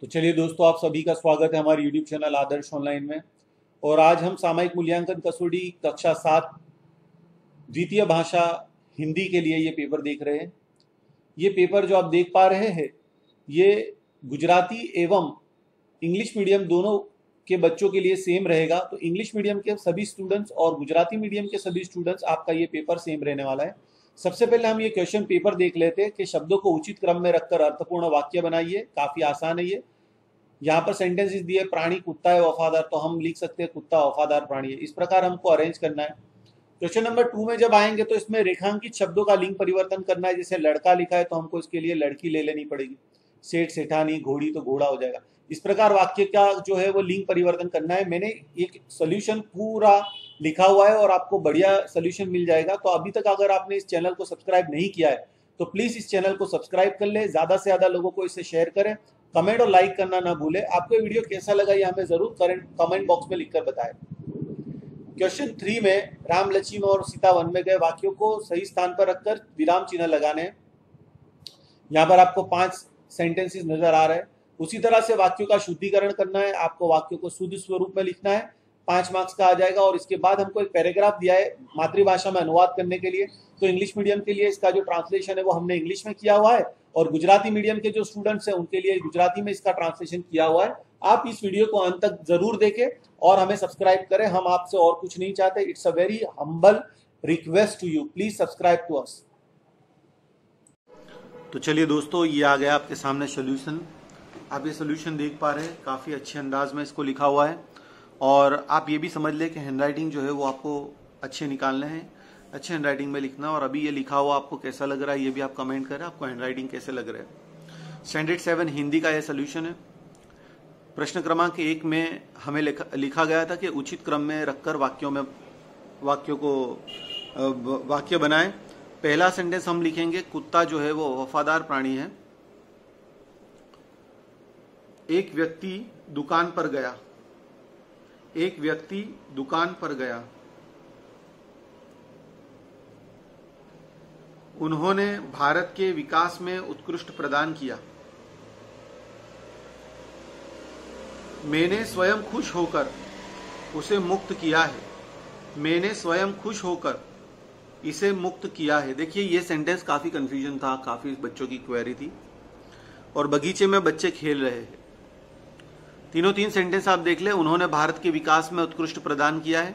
तो चलिए दोस्तों, आप सभी का स्वागत है हमारे YouTube चैनल आदर्श ऑनलाइन में। और आज हम सामयिक मूल्यांकन कसौटी कक्षा 7 द्वितीय भाषा हिंदी के लिए ये पेपर देख रहे हैं। ये पेपर जो आप देख पा रहे हैं, ये गुजराती एवं इंग्लिश मीडियम दोनों के बच्चों के लिए सेम रहेगा। तो इंग्लिश मीडियम के सभी स्टूडेंट्स और गुजराती मीडियम के सभी स्टूडेंट्स, आपका ये पेपर सेम रहने वाला है। सबसे पहले हम ये क्वेश्चन पेपर देख लेते हैं कि शब्दों को उचित क्रम में रखकर अर्थपूर्ण वाक्य बनाइए। काफी आसान है ये। यहाँ पर सेंटेंसेस दिए, प्राणी कुत्ता है वफादार, तो हम लिख सकते हैं कुत्ता वफादार प्राणी है। इस प्रकार हमको अरेंज करना है। क्वेश्चन नंबर 2 में जब आएंगे तो इसमें रेखांकित शब्दों का लिंग परिवर्तन करना है। जैसे लड़का लिखा है तो हमको इसके लिए लड़की ले लेनी पड़ेगी। सेठ सेठानी, घोड़ी तो घोड़ा हो जाएगा। इस प्रकार वाक्य का जो है वो लिंग परिवर्तन करना है। मैंने एक सोल्यूशन पूरा लिखा हुआ है और आपको बढ़िया सोल्यूशन मिल जाएगा। तो अभी तक अगर आपने इस चैनल को सब्सक्राइब नहीं किया है तो प्लीज इस चैनल को सब्सक्राइब कर ले, ज्यादा से ज्यादा लोगों को इसे शेयर करें, कमेंट और लाइक करना ना भूले। आपको वीडियो कैसा लगा ये हमें जरूर कमेंट बॉक्स में लिखकर बताएं। क्वेश्चन 3 में राम लक्ष्मण और सीता वन में गए वाक्यों को सही स्थान पर रखकर विराम चिन्ह लगाने हैं। यहाँ पर आपको 5 सेंटेंसेस नजर आ रहे हैं। उसी तरह से वाक्यों का शुद्धिकरण करना है। आपको वाक्यों को शुद्ध स्वरूप में लिखना है। 5 मार्क्स का आ जाएगा। और इसके बाद हमको एक पैराग्राफ दिया है मातृभाषा में अनुवाद करने के लिए। तो इंग्लिश मीडियम के लिए इसका जो ट्रांसलेशन है वो हमने इंग्लिश में किया हुआ है, और गुजराती मीडियम के जो स्टूडेंट्स हैं उनके लिए गुजराती में इसका ट्रांसलेशन किया हुआ है। आप इस वीडियो को अंत तक जरूर देखें और हमें सब्सक्राइब करें। हम आपसे और कुछ नहीं चाहते। It's a very humble request to you, please subscribe to us. तो चलिए दोस्तों, ये आ गया आपके सामने सोल्यूशन। आप ये सोल्यूशन देख पा रहे हैं, काफी अच्छे अंदाज में इसको लिखा हुआ है। और आप ये भी समझ ले कि हैंडराइटिंग जो है वो आपको अच्छे निकालने हैं, अच्छे हैंडराइटिंग में लिखना। और अभी ये लिखा हुआ आपको कैसा लग रहा है ये भी आप कमेंट करें, आपको हैंडराइटिंग कैसे लग रहा है। स्टैंडर्ड 7 हिंदी का ये सोल्यूशन है। प्रश्न क्रमांक 1 में हमें लिखा गया था कि उचित क्रम में रखकर वाक्य बनाएं। पहला सेंटेंस हम लिखेंगे, कुत्ता जो है वो वफादार प्राणी है। एक व्यक्ति दुकान पर गया। एक व्यक्ति दुकान पर गया। उन्होंने भारत के विकास में उत्कृष्ट प्रदान किया। मैंने स्वयं खुश होकर उसे मुक्त किया है। मैंने स्वयं खुश होकर इसे मुक्त किया है। देखिए, ये सेंटेंस काफी कंफ्यूजन था, काफी बच्चों की क्वेरी थी। और बगीचे में बच्चे खेल रहे हैं। तीनों 3 सेंटेंस आप देख ले। उन्होंने भारत के विकास में उत्कृष्ट प्रदान किया है,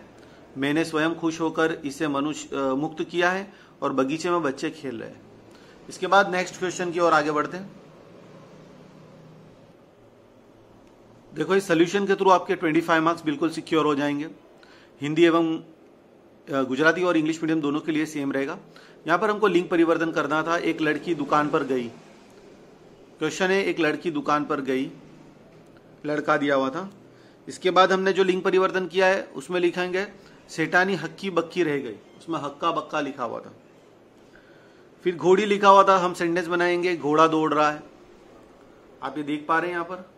मैंने स्वयं खुश होकर इसे मुक्त किया है, और बगीचे में बच्चे खेल रहे हैं। इसके बाद नेक्स्ट क्वेश्चन की ओर आगे बढ़ते हैं। देखो, इस सोल्यूशन के थ्रू आपके 25 मार्क्स बिल्कुल सिक्योर हो जाएंगे। हिंदी एवं गुजराती और इंग्लिश मीडियम दोनों के लिए सेम रहेगा। यहां पर हमको लिंग परिवर्तन करना था। एक लड़की दुकान पर गई। क्वेश्चन है, एक लड़की दुकान पर गई, लड़का दिया हुआ था। इसके बाद हमने जो लिंग परिवर्तन किया है उसमें लिखेंगे, सेठानी हक्की बक्की रह गई। उसमें हक्का बक्का लिखा हुआ था। फिर घोड़ी लिखा हुआ था। हम सेंटेंस बनाएंगे, घोड़ा दौड़ रहा है। आप ये देख पा रहे हैं यहां पर।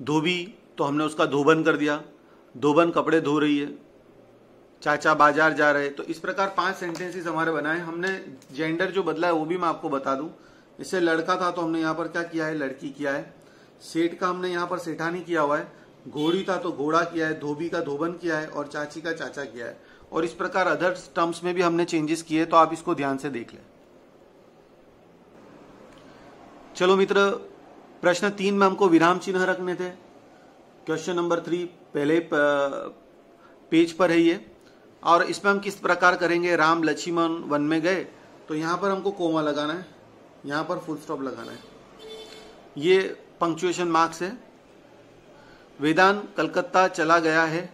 धोबी, तो हमने उसका धोबन कर दिया। धोबन कपड़े धो रही है। चाचा बाजार जा रहे। तो इस प्रकार 5 सेंटेंसेस हमारे बनाए। हमने जेंडर जो बदला है वो भी मैं आपको बता दूं। इससे लड़का था तो हमने यहां पर क्या किया है, लड़की किया है। सेठ का हमने यहां पर सेठानी किया हुआ है। घोड़ी था तो घोड़ा किया है। धोबी का धोबन किया है, और चाची का चाचा किया है। और इस प्रकार अदर टर्म्स में भी हमने चेंजेस किए। तो आप इसको ध्यान से देख लें। चलो मित्र, प्रश्न 3 में हमको विराम चिन्ह रखने थे। क्वेश्चन नंबर 3 पहले पेज पर है ये। और इसमें हम किस प्रकार करेंगे, राम लक्ष्मण वन में गए, तो यहां पर हमको कोमा लगाना है, यहां पर फुल स्टॉप लगाना है। ये पंक्चुएशन मार्क्स है। वेदांत कलकत्ता चला गया है,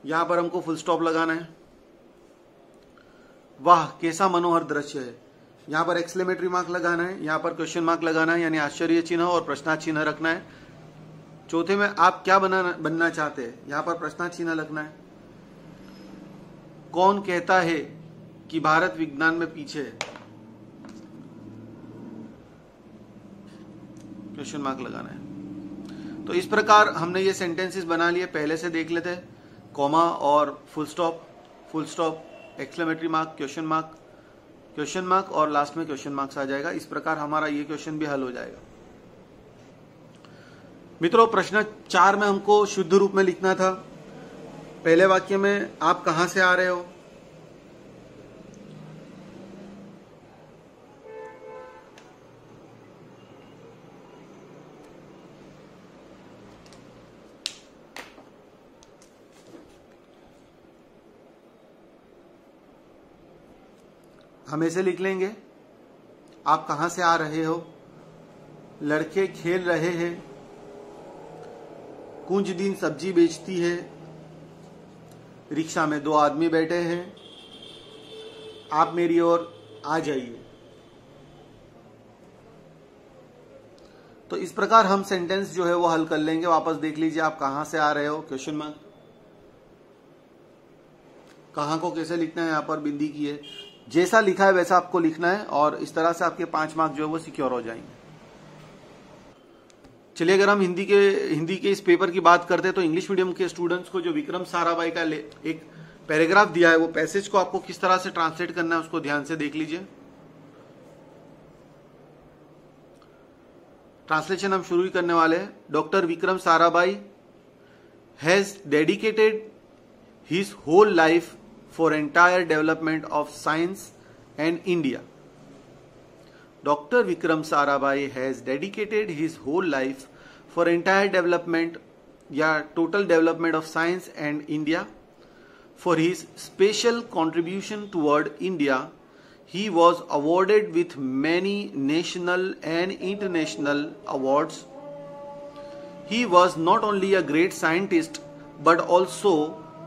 यहां पर हमको फुल स्टॉप लगाना है। वाह कैसा मनोहर दृश्य है, यहां पर एक्सक्लेमेटरी मार्क लगाना है, यहां पर क्वेश्चन मार्क लगाना है, यानी आश्चर्य चिन्ह और प्रश्नार्थ चिन्ह रखना है। चौथे में आप क्या बनना चाहते हैं, यहां पर प्रश्नार्थ चिन्ह रखना है। कौन कहता है कि भारत विज्ञान में पीछे है, क्वेश्चन मार्क लगाना है। तो इस प्रकार हमने ये सेंटेंसेस बना लिए। पहले से देख लेते हैं, कॉमा और full stop, exclamatory mark, question mark, question mark और लास्ट में क्वेश्चन मार्क्स आ जाएगा। इस प्रकार हमारा ये क्वेश्चन भी हल हो जाएगा। मित्रों, प्रश्न 4 में हमको शुद्ध रूप में लिखना था। पहले वाक्य में आप कहां से आ रहे हो, हम ऐसे लिख लेंगे, आप कहां से आ रहे हो। लड़के खेल रहे हैं, कुंज दिन सब्जी बेचती है, रिक्शा में 2 आदमी बैठे हैं, आप मेरी ओर आ जाइए। तो इस प्रकार हम सेंटेंस जो है वो हल कर लेंगे। वापस देख लीजिए, आप कहां से आ रहे हो, क्वेश्चन मार्क, कहां को कैसे लिखना है, यहां पर बिंदी की है, जैसा लिखा है वैसा आपको लिखना है और इस तरह से आपके 5 मार्क जो है वो सिक्योर हो जाएंगे। चलिए, अगर हम हिंदी के इस पेपर की बात करते हैं तो इंग्लिश मीडियम के स्टूडेंट्स को जो विक्रम साराभाई का एक पैराग्राफ दिया है, वो पैसेज को आपको किस तरह से ट्रांसलेट करना है उसको ध्यान से देख लीजिए। ट्रांसलेशन हम शुरू ही करने वाले हैं। Doctor Vikram Sarabhai has dedicated his whole life for entire development of science and India. Dr. Vikram Sarabhai has dedicated his whole life for entire development, total development of science and India. For his special contribution toward India, he was awarded with many national and international awards. He was not only a great scientist, but also,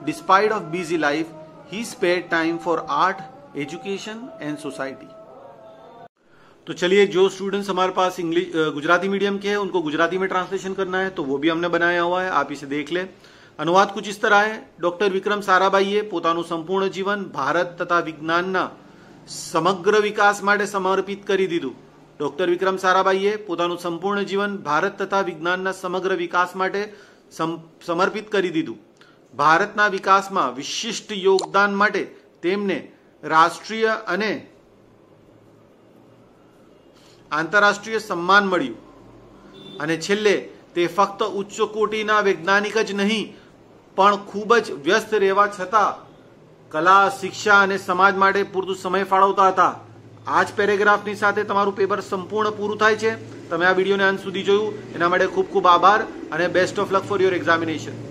despite of busy life, he spared time for art, education and society. तो चलिए, जो students हमारे पास Gujarati medium के हैं उनको गुजराती में translation करना है तो वो भी हमने बनाया हुआ है, आप इसे देख लें। अनुवाद कुछ इस तरह है। डॉक्टर विक्रम साराभाઈએ પોતાનું સંપૂર્ણ જીવન ભારત તથા વિજ્ઞાનના સમગ્ર વિકાસ માટે સમર્પિત કરી દીધું। ડોક્ટર વિક્રમ સારાભાઈએ પોતાનું સંપૂર્ણ જીવન ભારત તથા વિજ્ઞાનના સમગ્ર વિકાસ માટે સમર્પિત કરી દીધું। ભારતના વિકાસમાં વિશિષ્ટ યોગદાન માટે તેમને રાષ્ટ્રીય અને આંતરરાષ્ટ્રીય સન્માન મળ્યું અને છેલ્લે તે ફક્ત ઉચ્ચ કોટીના વૈજ્ઞાનિક જ નહીં પણ ખૂબ જ વ્યસ્ત રહેવા છતાં કલા, શિક્ષા અને સમાજ માટે પૂરતું સમય ફાળવતા હતા। આ જ પેરેગ્રાફની સાથે તમારું પેપર સંપૂર્ણ પૂરું થાય છે। તમે આ વિડીયોને અંત સુધી જોયું એના માટે ખૂબ ખૂબ આભાર અને best of luck for your examination.